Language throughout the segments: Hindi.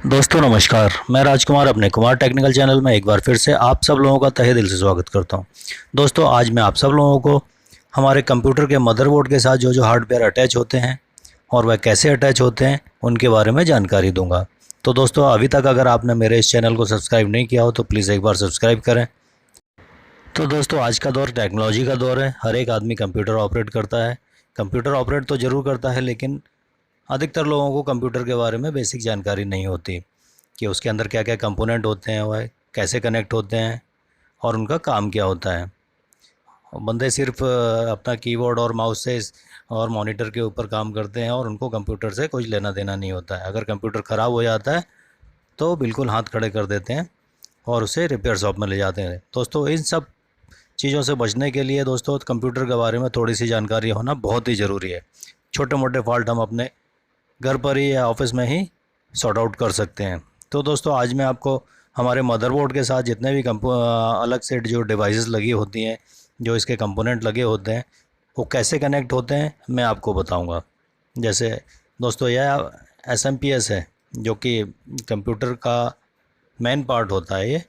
दोस्तों नमस्कार। मैं राजकुमार अपने कुमार टेक्निकल चैनल में एक बार फिर से आप सब लोगों का तहे दिल से स्वागत करता हूं। दोस्तों आज मैं आप सब लोगों को हमारे कंप्यूटर के मदरबोर्ड के साथ जो जो हार्डवेयर अटैच होते हैं और वह कैसे अटैच होते हैं उनके बारे में जानकारी दूंगा। तो दोस्तों अभी तक अगर आपने मेरे इस चैनल को सब्सक्राइब नहीं किया हो तो प्लीज़ एक बार सब्सक्राइब करें। तो दोस्तों आज का दौर टेक्नोलॉजी का दौर है। हर एक आदमी कंप्यूटर ऑपरेट करता है। कंप्यूटर ऑपरेट तो ज़रूर करता है, लेकिन अधिकतर लोगों को कंप्यूटर के बारे में बेसिक जानकारी नहीं होती कि उसके अंदर क्या क्या कंपोनेंट होते हैं, वह कैसे कनेक्ट होते हैं और उनका काम क्या होता है। बंदे सिर्फ अपना कीबोर्ड और माउस से और मॉनिटर के ऊपर काम करते हैं और उनको कंप्यूटर से कुछ लेना देना नहीं होता है। अगर कंप्यूटर ख़राब हो जाता है तो बिल्कुल हाथ खड़े कर देते हैं और उसे रिपेयर शॉप में ले जाते हैं। दोस्तों इन सब चीज़ों से बचने के लिए दोस्तों कंप्यूटर के बारे में थोड़ी सी जानकारी होना बहुत ही ज़रूरी है। छोटे मोटे फॉल्ट हम अपने घर पर ही या ऑफिस में ही सॉर्ट आउट कर सकते हैं। तो दोस्तों आज मैं आपको हमारे मदरबोर्ड के साथ जितने भी अलग से जो डिवाइसेस लगी होती हैं, जो इसके कंपोनेंट लगे होते हैं, वो कैसे कनेक्ट होते हैं मैं आपको बताऊंगा। जैसे दोस्तों यह एसएमपीएस है जो कि कंप्यूटर का मेन पार्ट होता है। ये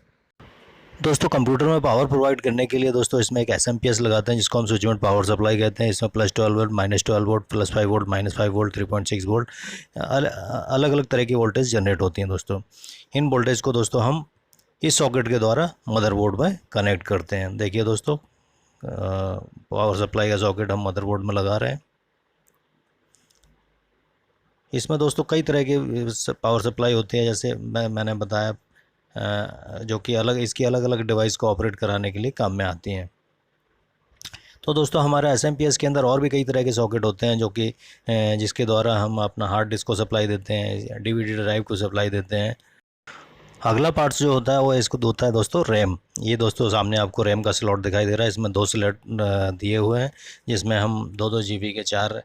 दोस्तों कंप्यूटर में पावर प्रोवाइड करने के लिए दोस्तों इसमें एक एसएमपीएस लगाते हैं जिसको हम स्विच मोड पावर सप्लाई कहते हैं। इसमें +12 volt, -12 volt, +5 volt, -5 volt, 3.6 volt अलग अलग तरह की वोल्टेज जनरेट होती हैं। दोस्तों इन वोल्टेज को दोस्तों हम इस सॉकेट के द्वारा मदरबोर्ड में कनेक्ट करते हैं। देखिए दोस्तों पावर सप्लाई का सॉकेट हम मदरबोर्ड में लगा रहे हैं। इसमें दोस्तों कई तरह की पावर सप्लाई होती है, जैसे मैंने बताया जो कि इसकी अलग अलग डिवाइस को ऑपरेट कराने के लिए काम में आती हैं। तो दोस्तों हमारे एसएमपीएस के अंदर और भी कई तरह के सॉकेट होते हैं जो कि जिसके द्वारा हम अपना हार्ड डिस्क को सप्लाई देते हैं, डीवीडी ड्राइव को सप्लाई देते हैं। अगला पार्ट्स जो होता है वो इसको होता है दोस्तों रैम। ये दोस्तों सामने आपको रैम का स्लॉट दिखाई दे रहा है। इसमें 2 स्लॉट दिए हुए हैं जिसमें हम 2-2 जीबी के 4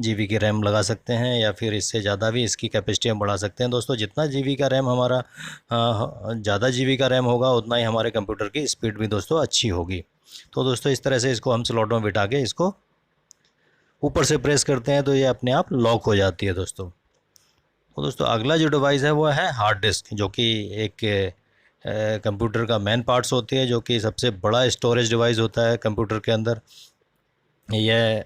जीबी की रैम लगा सकते हैं या फिर इससे ज़्यादा भी इसकी कैपेसिटी हम बढ़ा सकते हैं। दोस्तों जितना जीबी का रैम हमारा ज़्यादा जीबी का रैम होगा उतना ही हमारे कंप्यूटर की स्पीड भी दोस्तों अच्छी होगी। तो दोस्तों इस तरह से इसको हम स्लॉट में बिठा के इसको ऊपर से प्रेस करते हैं तो ये अपने आप लॉक हो जाती है दोस्तों। तो दोस्तों अगला जो डिवाइस है वो है हार्ड डिस्क, जो कि एक कंप्यूटर का मेन पार्ट्स होती है, जो कि सबसे बड़ा स्टोरेज डिवाइस होता है कंप्यूटर के अंदर। यह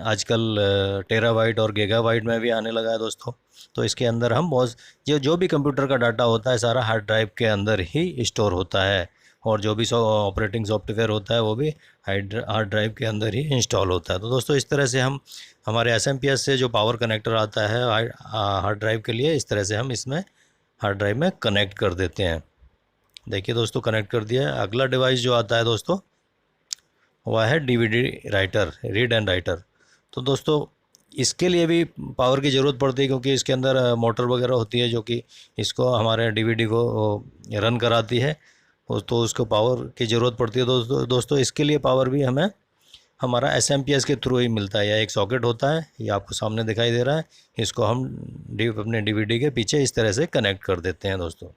आजकल टेराबाइट और गीगाबाइट में भी आने लगा है दोस्तों। तो इसके अंदर हम बहुत जो भी कंप्यूटर का डाटा होता है सारा हार्ड ड्राइव के अंदर ही स्टोर होता है, और जो भी ऑपरेटिंग सॉफ्टवेयर होता है वो भी हार्ड ड्राइव के अंदर ही इंस्टॉल होता है। तो दोस्तों इस तरह से हम हमारे एसएमपीएस से जो पावर कनेक्टर आता है हार्ड ड्राइव के लिए, इस तरह से हम इसमें हार्ड ड्राइव में कनेक्ट कर देते हैं। देखिए दोस्तों कनेक्ट कर दिया है। अगला डिवाइस जो आता है दोस्तों वह है DVD writer, read and writer. तो दोस्तों इसके लिए भी पावर की ज़रूरत पड़ती है क्योंकि इसके अंदर मोटर वगैरह होती है जो कि इसको हमारे डीवीडी को रन कराती है। तो उसको पावर की ज़रूरत पड़ती है। दोस्तों इसके लिए पावर भी हमें हमारा एसएमपीएस के थ्रू ही मिलता है। यह एक सॉकेट होता है, ये आपको सामने दिखाई दे रहा है। इसको हम अपने डीवीडी के पीछे इस तरह से कनेक्ट कर देते हैं दोस्तों।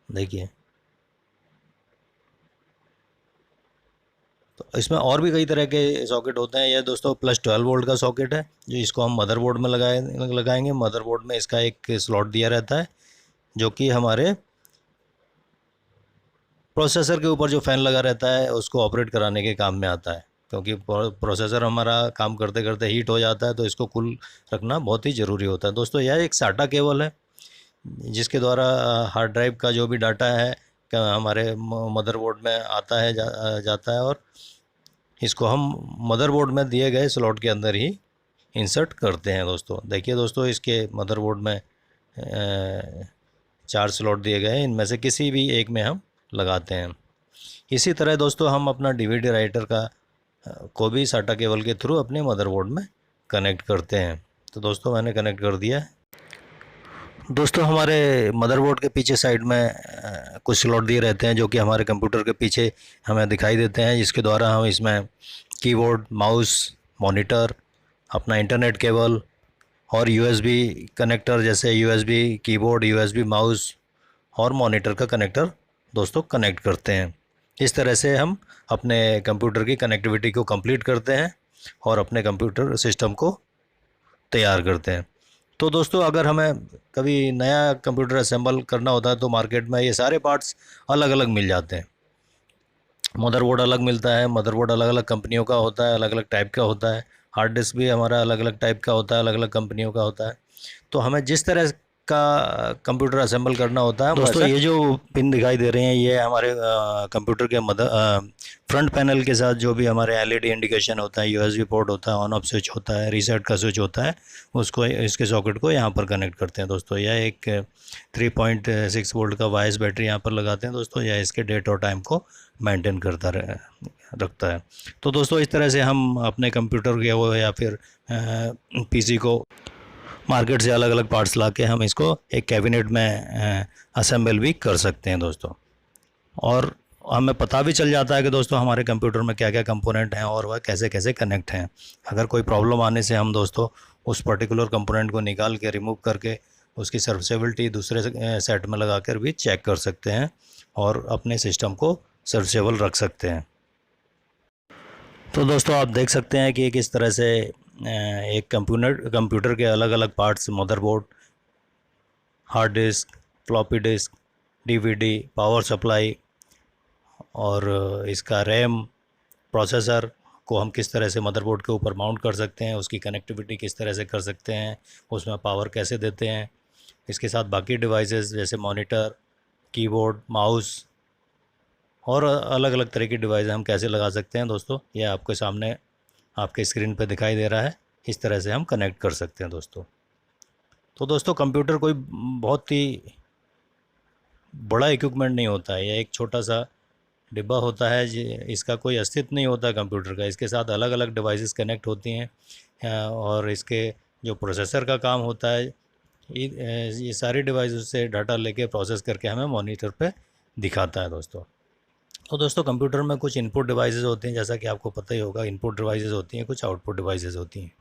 देखिए तो इसमें और भी कई तरह के सॉकेट होते हैं। यह दोस्तों +12 वोल्ट का सॉकेट है जो इसको हम मदरबोर्ड में लगाएंगे। मदरबोर्ड में इसका एक स्लॉट दिया रहता है जो कि हमारे प्रोसेसर के ऊपर जो फ़ैन लगा रहता है उसको ऑपरेट कराने के काम में आता है, क्योंकि प्रोसेसर हमारा काम करते करते हीट हो जाता है तो इसको कूल रखना बहुत ही ज़रूरी होता है। दोस्तों यह एक साटा केबल है जिसके द्वारा हार्ड ड्राइव का जो भी डाटा है हमारे मदरबोर्ड में आता है जाता है, और इसको हम मदरबोर्ड में दिए गए स्लॉट के अंदर ही इंसर्ट करते हैं दोस्तों। देखिए दोस्तों इसके मदरबोर्ड में 4 स्लॉट दिए गए हैं, इनमें से किसी भी एक में हम लगाते हैं। इसी तरह दोस्तों हम अपना डीवीडी राइटर का को भी साटा केबल के थ्रू अपने मदरबोर्ड में कनेक्ट करते हैं। तो दोस्तों मैंने कनेक्ट कर दिया है। दोस्तों हमारे मदरबोर्ड के पीछे साइड में कुछ स्लॉट दिए रहते हैं जो कि हमारे कंप्यूटर के पीछे हमें दिखाई देते हैं, जिसके द्वारा हम इसमें कीबोर्ड, माउस, मॉनिटर, अपना इंटरनेट केबल और यूएसबी कनेक्टर, जैसे यूएसबी कीबोर्ड, यूएसबी माउस और मॉनिटर का कनेक्टर दोस्तों कनेक्ट करते हैं। इस तरह से हम अपने कंप्यूटर की कनेक्टिविटी को कंप्लीट करते हैं और अपने कंप्यूटर सिस्टम को तैयार करते हैं। तो दोस्तों अगर हमें कभी नया कंप्यूटर असेंबल करना होता है तो मार्केट में ये सारे पार्ट्स अलग अलग मिल जाते हैं। मदरबोर्ड अलग मिलता है, मदरबोर्ड अलग अलग कंपनियों का होता है, अलग अलग टाइप का होता है। हार्ड डिस्क भी हमारा अलग अलग टाइप का होता है, अलग अलग कंपनियों का होता है। तो हमें जिस तरह का कंप्यूटर असेंबल करना होता है दोस्तों, ये जो पिन दिखाई दे रहे हैं ये हमारे कंप्यूटर के फ्रंट पैनल के साथ जो भी हमारे एलईडी इंडिकेशन होता है, यूएसबी पोर्ट होता है, ऑन ऑफ स्विच होता है, रीसेट का स्विच होता है, उसको इसके सॉकेट को यहाँ पर कनेक्ट करते हैं दोस्तों। यह एक 3.6 वोल्ट का वाइस बैटरी यहाँ पर लगाते हैं दोस्तों। यह इसके डेट और टाइम को मेंटेन करता रखता है। तो दोस्तों इस तरह से हम अपने कंप्यूटर के वो या फिर पीसी को मार्केट से अलग अलग पार्ट्स ला के हम इसको एक कैबिनेट में असेंबल भी कर सकते हैं दोस्तों। और हमें पता भी चल जाता है कि दोस्तों हमारे कंप्यूटर में क्या क्या कंपोनेंट हैं और वह कैसे कैसे कनेक्ट हैं। अगर कोई प्रॉब्लम आने से हम दोस्तों उस पर्टिकुलर कंपोनेंट को निकाल के रिमूव करके उसकी सर्विसेबिलिटी दूसरे सेट में लगा कर भी चेक कर सकते हैं और अपने सिस्टम को सर्विसेबल रख सकते हैं। तो दोस्तों आप देख सकते हैं कि किस तरह से एक कंप्यूटर के अलग अलग parts, motherboard, hard disk, floppy disk, DVD, power supply और इसका रैम, प्रोसेसर को हम किस तरह से मदरबोर्ड के ऊपर माउंट कर सकते हैं, उसकी कनेक्टिविटी किस तरह से कर सकते हैं, उसमें पावर कैसे देते हैं। इसके साथ बाकी डिवाइसेस जैसे मॉनिटर, कीबोर्ड, माउस और अलग अलग तरह की डिवाइस हम कैसे लगा सकते हैं दोस्तों, ये आपके सामने आपके स्क्रीन पर दिखाई दे रहा है। इस तरह से हम कनेक्ट कर सकते हैं दोस्तों। तो दोस्तों कंप्यूटर कोई बहुत ही बड़ा इक्विपमेंट नहीं होता है, यह एक छोटा सा डिब्बा होता है। इसका कोई अस्तित्व नहीं होता कंप्यूटर का। इसके साथ अलग अलग डिवाइसेस कनेक्ट होती हैं और इसके जो प्रोसेसर का काम होता है, ये सारी डिवाइसेस से डाटा लेके प्रोसेस करके हमें मॉनिटर पे दिखाता है दोस्तों। तो दोस्तों कंप्यूटर में कुछ इनपुट डिवाइसेस होते हैं, जैसा कि आपको पता ही होगा। इनपुट डिवाइसेस होती हैं, कुछ आउटपुट डिवाइसेस होती हैं।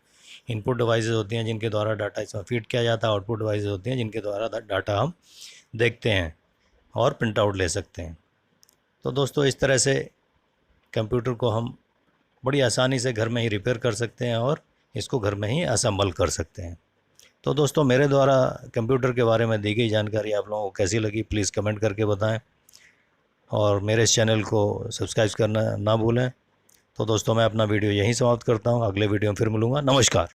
इनपुट डिवाइसेस होती हैं जिनके द्वारा डाटा इसमें फीड किया जाता है। आउटपुट डिवाइसेस होती हैं जिनके द्वारा डाटा हम देखते हैं और प्रिंट आउट ले सकते हैं। तो दोस्तों इस तरह से कंप्यूटर को हम बड़ी आसानी से घर में ही रिपेयर कर सकते हैं और इसको घर में ही असेंबल कर सकते हैं। तो दोस्तों मेरे द्वारा कंप्यूटर के बारे में दी गई जानकारी आप लोगों को कैसी लगी प्लीज़ कमेंट करके बताएं और मेरे इस चैनल को सब्सक्राइब करना ना भूलें। तो दोस्तों मैं अपना वीडियो यहीं समाप्त करता हूं। अगले वीडियो में फिर मिलूँगा। नमस्कार।